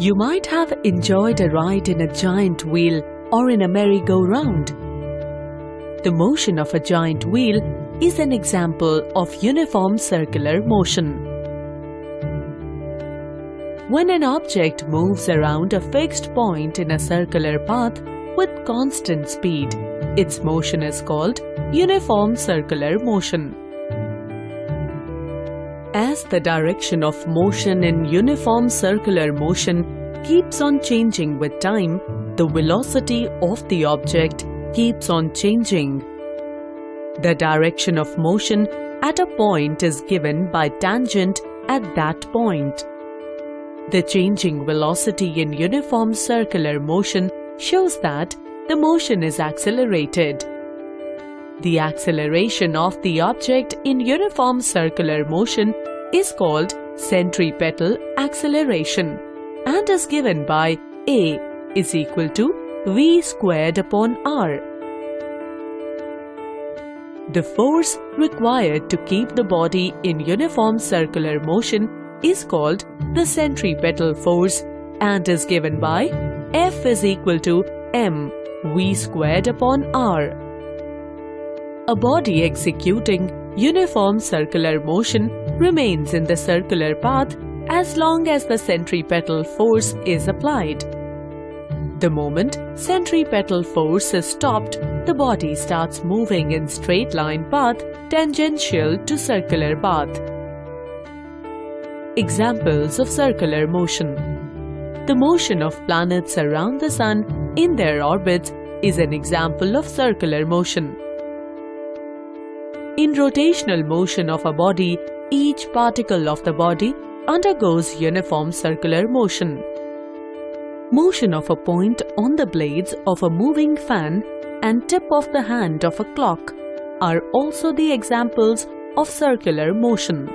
You might have enjoyed a ride in a giant wheel or in a merry-go-round. The motion of a giant wheel is an example of uniform circular motion. When an object moves around a fixed point in a circular path with constant speed, its motion is called uniform circular motion. As the direction of motion in uniform circular motion keeps on changing with time, the velocity of the object keeps on changing. The direction of motion at a point is given by tangent at that point. The changing velocity in uniform circular motion shows that the motion is accelerated. The acceleration of the object in uniform circular motion is called centripetal acceleration and is given by A is equal to V squared upon R. The force required to keep the body in uniform circular motion is called the centripetal force and is given by F is equal to M V squared upon R. A body executing uniform circular motion remains in the circular path as long as the centripetal force is applied. The moment centripetal force is stopped, the body starts moving in straight line path tangential to circular path. Examples of circular motion. The motion of planets around the Sun in their orbits is an example of circular motion. In rotational motion of a body, each particle of the body undergoes uniform circular motion. Motion of a point on the blades of a moving fan and tip of the hand of a clock are also the examples of circular motion.